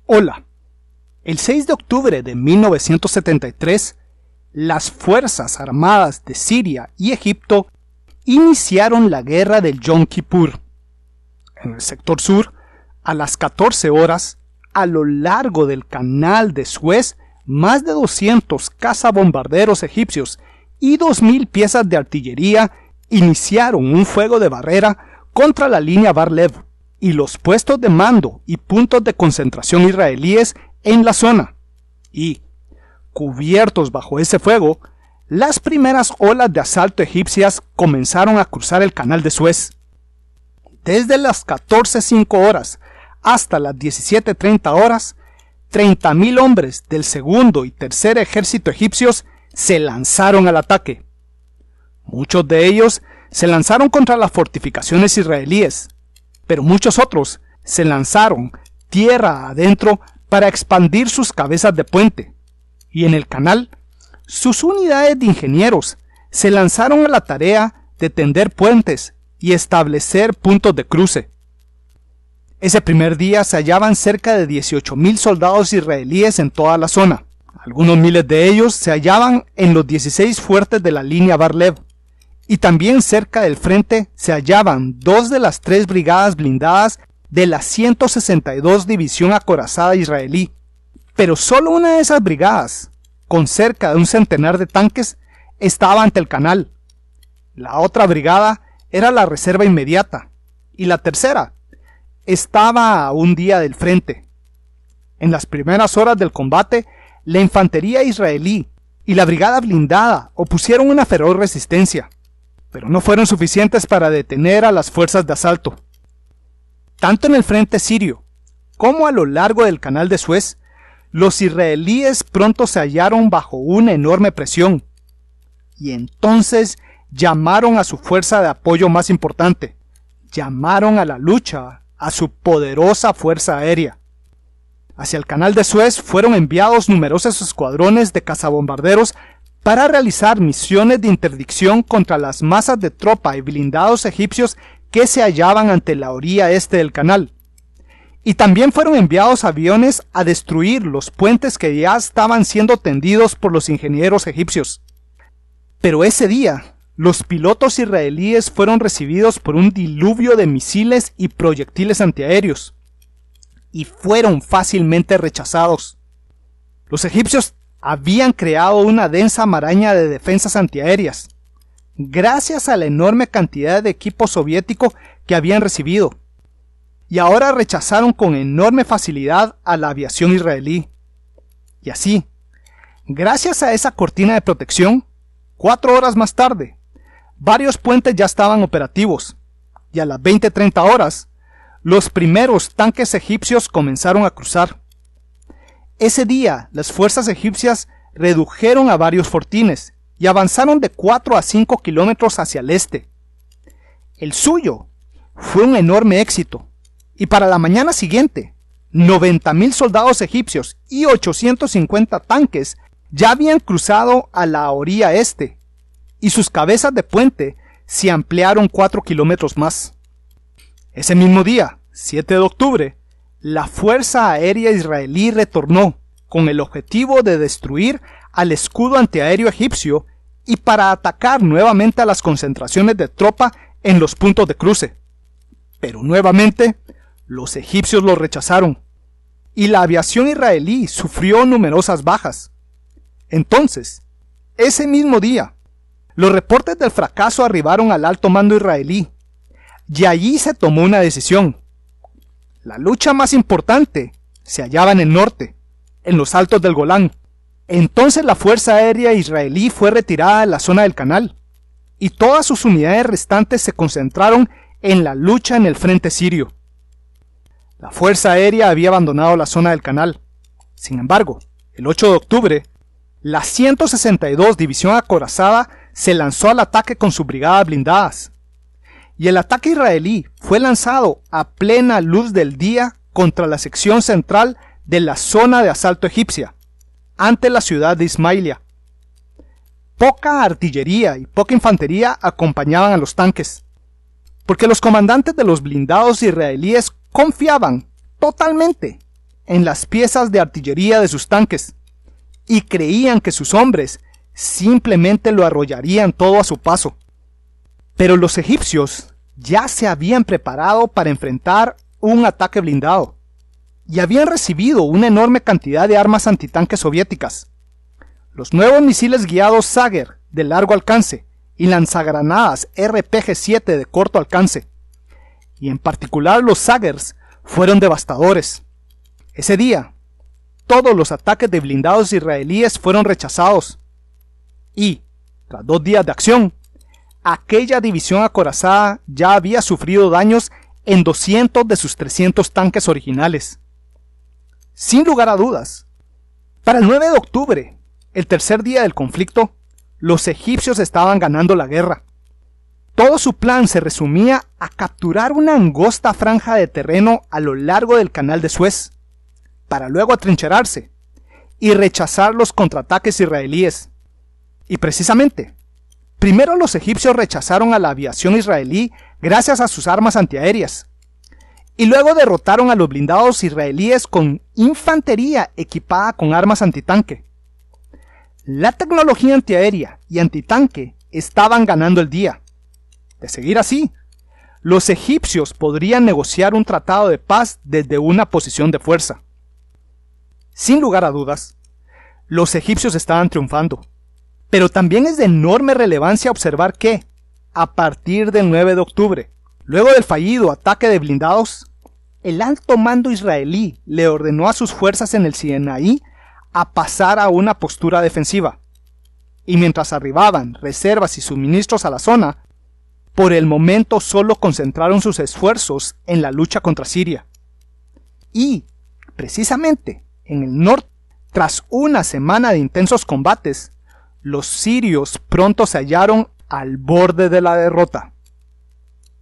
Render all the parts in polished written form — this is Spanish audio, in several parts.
Hola. El 6 de octubre de 1973, las Fuerzas Armadas de Siria y Egipto iniciaron la guerra del Yom Kippur. En el sector sur, a las 14 horas, a lo largo del canal de Suez, más de 200 cazabombarderos egipcios y 2.000 piezas de artillería iniciaron un fuego de barrera contra la línea Bar-Lev y los puestos de mando y puntos de concentración israelíes en la zona. Y, cubiertos bajo ese fuego, las primeras olas de asalto egipcias comenzaron a cruzar el canal de Suez. Desde las 14:05 horas hasta las 17:30 horas, 30.000 hombres del segundo y tercer ejército egipcios se lanzaron al ataque. Muchos de ellos se lanzaron contra las fortificaciones israelíes, pero muchos otros se lanzaron tierra adentro para expandir sus cabezas de puente, y en el canal, sus unidades de ingenieros se lanzaron a la tarea de tender puentes y establecer puntos de cruce. Ese primer día se hallaban cerca de 18.000 soldados israelíes en toda la zona. Algunos miles de ellos se hallaban en los 16 fuertes de la línea Bar-Lev, y también cerca del frente se hallaban 2 de las 3 brigadas blindadas de la 162 División Acorazada israelí. Pero solo una de esas brigadas, con cerca de un centenar de tanques, estaba ante el canal. La otra brigada era la reserva inmediata, y la tercera estaba a un día del frente. En las primeras horas del combate, la infantería israelí y la brigada blindada opusieron una feroz resistencia, pero no fueron suficientes para detener a las fuerzas de asalto. Tanto en el frente sirio como a lo largo del canal de Suez, los israelíes pronto se hallaron bajo una enorme presión, y entonces llamaron a su fuerza de apoyo más importante, llamaron a la lucha a su poderosa fuerza aérea. Hacia el canal de Suez fueron enviados numerosos escuadrones de cazabombarderos para realizar misiones de interdicción contra las masas de tropa y blindados egipcios que se hallaban ante la orilla este del canal. Y también fueron enviados aviones a destruir los puentes que ya estaban siendo tendidos por los ingenieros egipcios. Pero ese día, los pilotos israelíes fueron recibidos por un diluvio de misiles y proyectiles antiaéreos, y fueron fácilmente rechazados. Los egipcios habían creado una densa maraña de defensas antiaéreas, gracias a la enorme cantidad de equipo soviético que habían recibido, y ahora rechazaron con enorme facilidad a la aviación israelí. Y así, gracias a esa cortina de protección, 4 horas más tarde, varios puentes ya estaban operativos, y a las 20:30 horas, los primeros tanques egipcios comenzaron a cruzar. Ese día, las fuerzas egipcias redujeron a varios fortines y avanzaron de 4 a 5 kilómetros hacia el este. El suyo fue un enorme éxito, y para la mañana siguiente, 90.000 soldados egipcios y 850 tanques ya habían cruzado a la orilla este, y sus cabezas de puente se ampliaron 4 kilómetros más. Ese mismo día, 7 de octubre, la Fuerza Aérea Israelí retornó con el objetivo de destruir al escudo antiaéreo egipcio y para atacar nuevamente a las concentraciones de tropa en los puntos de cruce. Pero nuevamente, los egipcios lo rechazaron, y la aviación israelí sufrió numerosas bajas. Entonces, ese mismo día, los reportes del fracaso arribaron al alto mando israelí, y allí se tomó una decisión. La lucha más importante se hallaba en el norte, en los altos del Golán. Entonces la Fuerza Aérea Israelí fue retirada de la zona del canal, y todas sus unidades restantes se concentraron en la lucha en el frente sirio. La Fuerza Aérea había abandonado la zona del canal. Sin embargo, el 8 de octubre, la 162 División Acorazada se lanzó al ataque con sus brigadas blindadas, y el ataque israelí fue lanzado a plena luz del día contra la sección central de la zona de asalto egipcia, ante la ciudad de Ismailia. Poca artillería y poca infantería acompañaban a los tanques, porque los comandantes de los blindados israelíes confiaban totalmente en las piezas de artillería de sus tanques y creían que sus hombres simplemente lo arrollarían todo a su paso. Pero los egipcios ya se habían preparado para enfrentar un ataque blindado y habían recibido una enorme cantidad de armas antitanques soviéticas. Los nuevos misiles guiados Sager de largo alcance y lanzagranadas RPG-7 de corto alcance, y en particular los Sagers, fueron devastadores. Ese día, todos los ataques de blindados israelíes fueron rechazados y, tras 2 días de acción, aquella división acorazada ya había sufrido daños en 200 de sus 300 tanques originales. Sin lugar a dudas, para el 9 de octubre, el tercer día del conflicto, los egipcios estaban ganando la guerra. Todo su plan se resumía a capturar una angosta franja de terreno a lo largo del canal de Suez, para luego atrincherarse y rechazar los contraataques israelíes. Y precisamente, primero los egipcios rechazaron a la aviación israelí gracias a sus armas antiaéreas, y luego derrotaron a los blindados israelíes con infantería equipada con armas antitanque. La tecnología antiaérea y antitanque estaban ganando el día. De seguir así, los egipcios podrían negociar un tratado de paz desde una posición de fuerza. Sin lugar a dudas, los egipcios estaban triunfando. Pero también es de enorme relevancia observar que, a partir del 9 de octubre, luego del fallido ataque de blindados, el alto mando israelí le ordenó a sus fuerzas en el Sinaí a pasar a una postura defensiva. Y mientras arribaban reservas y suministros a la zona, por el momento solo concentraron sus esfuerzos en la lucha contra Siria. Y, precisamente, en el norte, tras una semana de intensos combates, los sirios pronto se hallaron al borde de la derrota.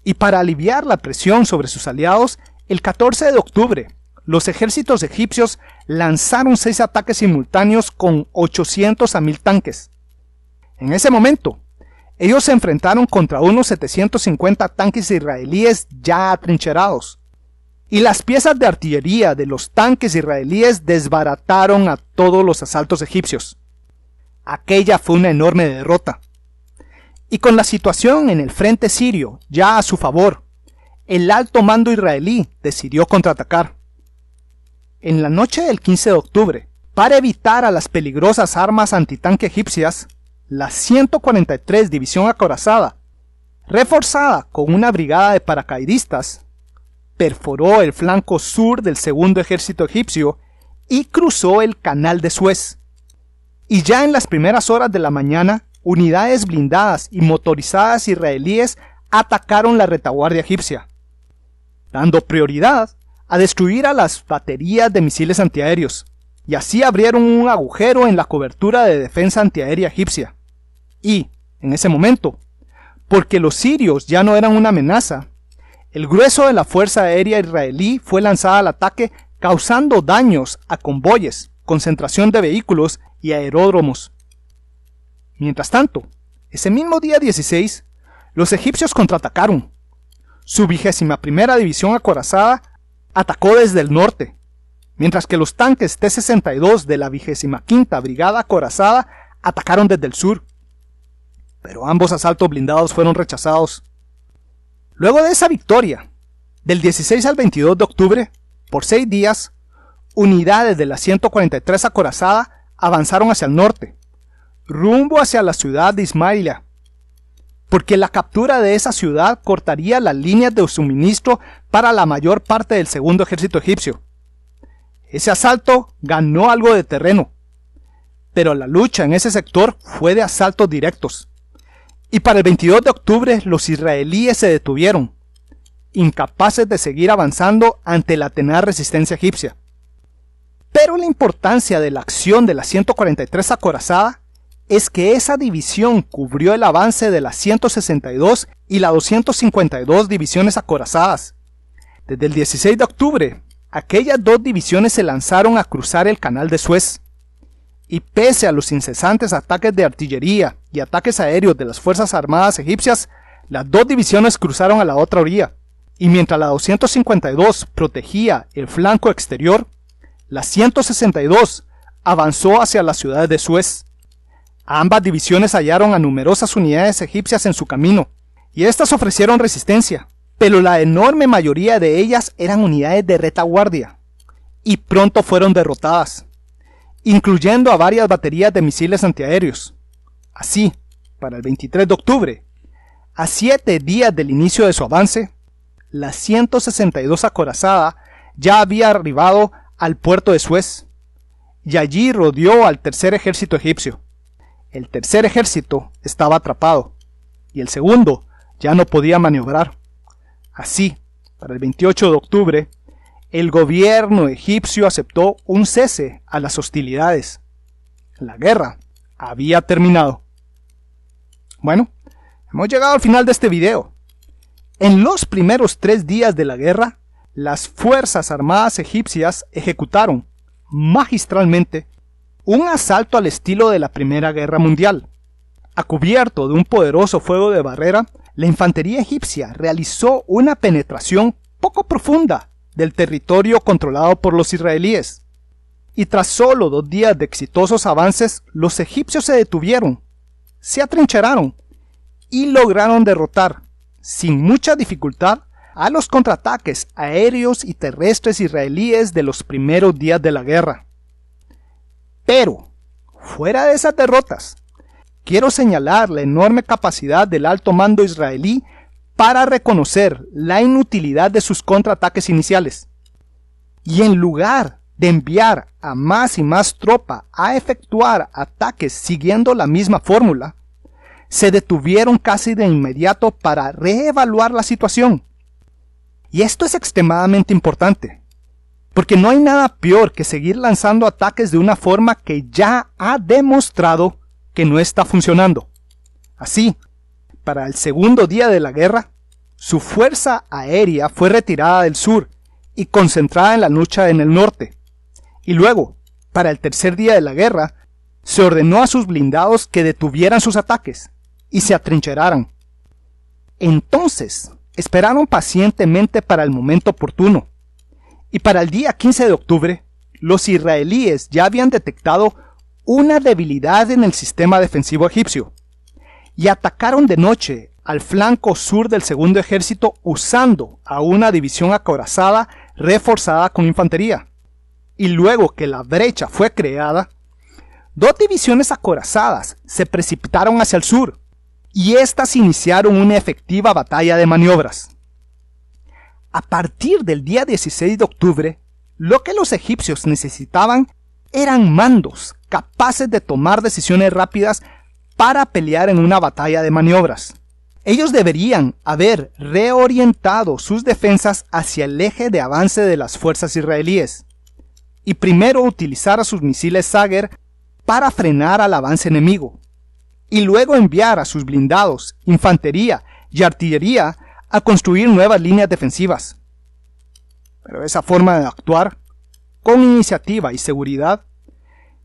Y para aliviar la presión sobre sus aliados, el 14 de octubre, los ejércitos egipcios lanzaron 6 ataques simultáneos con 800 a 1000 tanques. En ese momento, ellos se enfrentaron contra unos 750 tanques israelíes ya atrincherados, y las piezas de artillería de los tanques israelíes desbarataron a todos los asaltos egipcios. Aquella fue una enorme derrota. Y con la situación en el frente sirio ya a su favor, el alto mando israelí decidió contraatacar. En la noche del 15 de octubre, para evitar a las peligrosas armas antitanque egipcias, la 143 División Acorazada, reforzada con una brigada de paracaidistas, perforó el flanco sur del segundo ejército egipcio y cruzó el canal de Suez. Y ya en las primeras horas de la mañana, unidades blindadas y motorizadas israelíes atacaron la retaguardia egipcia, dando prioridad a destruir a las baterías de misiles antiaéreos, y así abrieron un agujero en la cobertura de defensa antiaérea egipcia. Y, en ese momento, porque los sirios ya no eran una amenaza, el grueso de la fuerza aérea israelí fue lanzada al ataque, causando daños a convoyes, concentración de vehículos y aeródromos. Mientras tanto, ese mismo día 16, los egipcios contraatacaron. Su 21ª División Acorazada atacó desde el norte, mientras que los tanques T-62 de la 25ª Brigada Acorazada atacaron desde el sur. Pero ambos asaltos blindados fueron rechazados. Luego de esa victoria, del 16 al 22 de octubre, por 6 días, unidades de la 143 Acorazada avanzaron hacia el norte, rumbo hacia la ciudad de Ismailia, porque la captura de esa ciudad cortaría las líneas de suministro para la mayor parte del segundo ejército egipcio. Ese asalto ganó algo de terreno, pero la lucha en ese sector fue de asaltos directos. Y para el 22 de octubre los israelíes se detuvieron, incapaces de seguir avanzando ante la tenaz resistencia egipcia. Pero la importancia de la acción de la 143 Acorazada es que esa división cubrió el avance de la 162 y la 252 divisiones acorazadas. Desde el 16 de octubre, aquellas 2 divisiones se lanzaron a cruzar el canal de Suez. Y pese a los incesantes ataques de artillería y ataques aéreos de las Fuerzas Armadas egipcias, las 2 divisiones cruzaron a la otra orilla, y mientras la 252 protegía el flanco exterior, la 162 avanzó hacia las ciudades de Suez. Ambas divisiones hallaron a numerosas unidades egipcias en su camino, y éstas ofrecieron resistencia, pero la enorme mayoría de ellas eran unidades de retaguardia, y pronto fueron derrotadas, incluyendo a varias baterías de misiles antiaéreos. Así, para el 23 de octubre, a 7 días del inicio de su avance, la 162 acorazada ya había arribado al puerto de Suez, y allí rodeó al tercer ejército egipcio. El tercer ejército estaba atrapado, y el segundo ya no podía maniobrar. Así, para el 28 de octubre, el gobierno egipcio aceptó un cese a las hostilidades. La guerra había terminado. Bueno, hemos llegado al final de este video. En los primeros 3 días de la guerra, las Fuerzas Armadas egipcias ejecutaron, magistralmente, un asalto al estilo de la Primera Guerra Mundial. A cubierto de un poderoso fuego de barrera, la infantería egipcia realizó una penetración poco profunda del territorio controlado por los israelíes. Y tras solo 2 días de exitosos avances, los egipcios se detuvieron, se atrincheraron y lograron derrotar, sin mucha dificultad, a los contraataques aéreos y terrestres israelíes de los primeros días de la guerra. Pero, fuera de esas derrotas, quiero señalar la enorme capacidad del alto mando israelí para reconocer la inutilidad de sus contraataques iniciales. Y en lugar de enviar a más y más tropa a efectuar ataques siguiendo la misma fórmula, se detuvieron casi de inmediato para reevaluar la situación. Y esto es extremadamente importante, porque no hay nada peor que seguir lanzando ataques de una forma que ya ha demostrado que no está funcionando. Así, para el segundo día de la guerra, su fuerza aérea fue retirada del sur y concentrada en la lucha en el norte. Y luego, para el tercer día de la guerra, se ordenó a sus blindados que detuvieran sus ataques y se atrincheraran. Entonces, esperaron pacientemente para el momento oportuno. Y para el día 15 de octubre, los israelíes ya habían detectado una debilidad en el sistema defensivo egipcio y atacaron de noche al flanco sur del segundo ejército usando a una división acorazada reforzada con infantería. Y luego que la brecha fue creada, 2 divisiones acorazadas se precipitaron hacia el sur y éstas iniciaron una efectiva batalla de maniobras. A partir del día 16 de octubre, lo que los egipcios necesitaban eran mandos capaces de tomar decisiones rápidas para pelear en una batalla de maniobras. Ellos deberían haber reorientado sus defensas hacia el eje de avance de las fuerzas israelíes y primero utilizar a sus misiles Stagger para frenar al avance enemigo y luego enviar a sus blindados, infantería y artillería a construir nuevas líneas defensivas. Pero esa forma de actuar, con iniciativa y seguridad,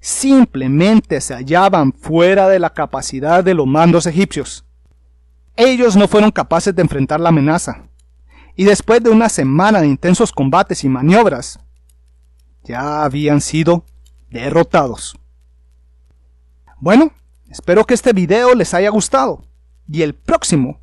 simplemente se hallaban fuera de la capacidad de los mandos egipcios. Ellos no fueron capaces de enfrentar la amenaza, y después de una semana de intensos combates y maniobras, ya habían sido derrotados. Bueno, espero que este video les haya gustado, y el próximo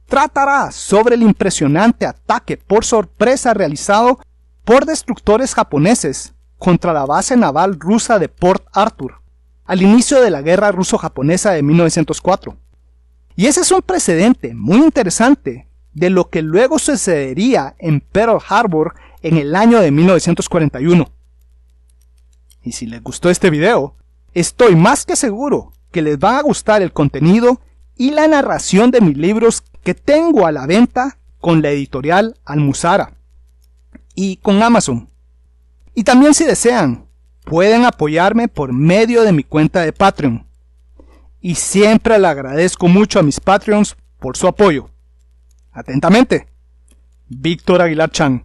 tratará sobre el impresionante ataque por sorpresa realizado por destructores japoneses contra la base naval rusa de Port Arthur, al inicio de la guerra ruso-japonesa de 1904. Y ese es un precedente muy interesante de lo que luego sucedería en Pearl Harbor en el año de 1941. Y si les gustó este video, estoy más que seguro que les va a gustar el contenido y la narración de mis libros que tengo a la venta con la editorial Almuzara y con Amazon. Y también, si desean, pueden apoyarme por medio de mi cuenta de Patreon. Y siempre le agradezco mucho a mis Patreons por su apoyo. Atentamente, Víctor Aguilar Chan.